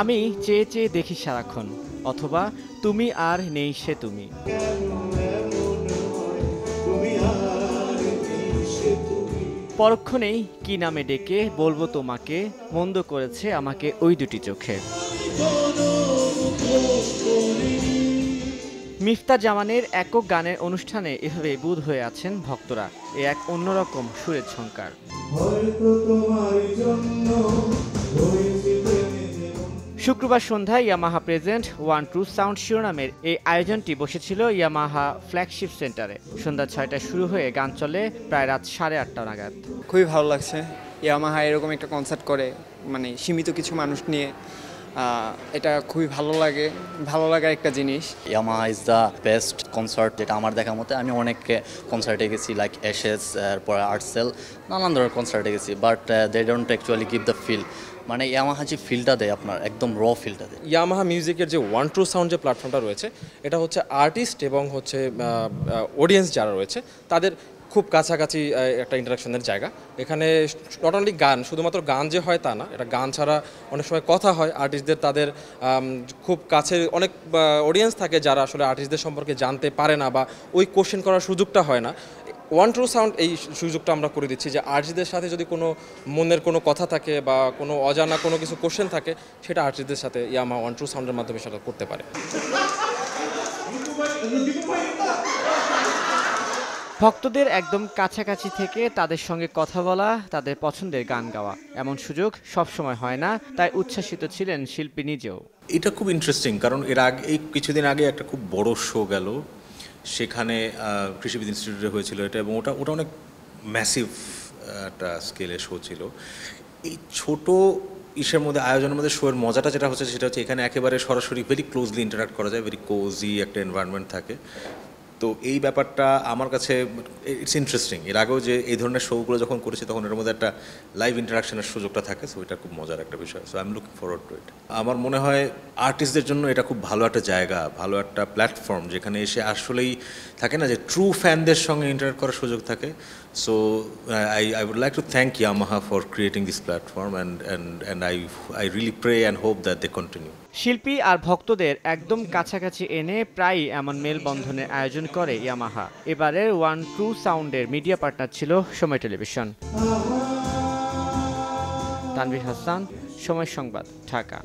আমি চেয়ে চেয়ে দেখি সারাক্ষণ, অথবা তুমি আর নেই সে তুমি। পরক্ষণেই কি নামে ডেকে বলবো তোমাকে, মন্দ করেছে আমাকে ওই দুটি চোখে। মিফতা জামানের একক গানের অনুষ্ঠানে এভাবে বুঁদ হয়ে আছেন ভক্তরা। এ এক অন্যরকম সুরের ঝংকার। শুক্রবার সন্ধ্যায় Yamaha present one true sound শিরোনামের এই আয়োজনটি বসেছিল ইয়ামাহা ফ্ল্যাগশিপ সেন্টারে। সন্ধ্যা 6টায় শুরু হয়ে গান চলে প্রায় রাত 8:30 নাগাদ। খুবই ভালো লাগছে ইয়ামাহা এরকম একটা কনসার্ট করে, মানে সীমিত কিছু মানুষ নিয়ে। এটা খুবই ভালো লাগার একটা জিনিস। Yamaha is the best concert যেটা আমার দেখার মতে। আমি অনেক কনসার্টে গেছি, লাইক এসএস, এরপরে আর্টসেল, নানান ধরনের কনসার্টে গেছি, but they don't actually give the feel. মানে ইয়ামাহা যে ফিলটা দেয়, আপনার একদম র ফিলটা দেয়। ইয়ামাহা মিউজিকের যে ওয়ান ট্রু সাউন্ড যে প্ল্যাটফর্মটা রয়েছে, এটা হচ্ছে আর্টিস্ট এবং হচ্ছে অডিয়েন্স যারা রয়েছে তাদের খুব কাছাকাছি একটা ইন্টারাকশনের জায়গা। এখানে নট অনলি গান, শুধুমাত্র গান যে হয় তা না, এটা গান ছাড়া অনেক সময় কথা হয় আর্টিস্টদের, তাদের খুব কাছে অনেক অডিয়েন্স থাকে যারা আসলে আর্টিস্টদের সম্পর্কে জানতে পারে না বা ওই কোশ্চেন করার সুযোগটা হয় না। ওয়ান ট্রু সাউন্ড এই সুযোগটা আমরা করে দিচ্ছি যে আর্টিস্টদের সাথে যদি কোনো মনের কোনো কথা থাকে বা কোনো অজানা কোনো কিছু কোশ্চেন থাকে, সেটা আর্টিস্টদের সাথে ইয়ামাহা ওয়ান ট্রু সাউন্ডের মাধ্যমে সেটা করতে পারে। ভক্তদের একদম কাছাকাছি থেকে তাদের সঙ্গে কথা বলা, তাদের পছন্দের গান গাওয়া, এমন সুযোগ সবসময় হয় না, তাই উচ্ছ্বাসিত ছিলেন শিল্পী নিজেও। এটা খুব ইন্টারেস্টিং, কারণ এই কিছুদিন আগে একটা খুব বড় শো গেল, সেখানে কৃষিবিদ ইনস্টিটিউটে হয়েছিল এটা, এবং ওটা অনেক ম্যাসিভ একটা স্কেলে শো ছিল। এই ছোট ইসের মধ্যে, আয়োজনের মধ্যে শোয়ের মজাটা যেটা হচ্ছে সেটা হচ্ছে এখানে একেবারে সরাসরি ভেরি ক্লোজলি ইন্টারাক্ট করা যায়, ভেরি কোজি একটা এনভায়রনমেন্ট থাকে। তো এই ব্যাপারটা আমার কাছে ইটস ইন্টারেস্টিং। এর আগেও যে এই ধরনের শোগুলো যখন করেছি তখন এর মধ্যে একটা লাইভ ইন্টারাকশনের সুযোগটা থাকে, সো এটা খুব মজার একটা বিষয়। So I am looking forward to it. আমার মনে হয় আর্টিস্টদের জন্য এটা খুব ভালো একটা জায়গা, ভালো একটা প্ল্যাটফর্ম, যেখানে এসে আসলেই থাকে না যে ট্রু ফ্যানদের সঙ্গে ইন্টারাক্ট করার সুযোগ থাকে। So I would like to thank Yamaha for creating this platform, and I really pray and hope that they continue. শিল্পী আর ভক্তদের একদম কাছাকাছি এনে প্রায়ই এমন মেলবন্ধনের আয়োজন করে ইয়ামাহা। এবারের ওয়ান ট্রু সাউন্ডের মিডিয়া পার্টনার ছিল সময় টেলিভিশন। তানভীর হাসান, সময় সংবাদ, ঢাকা।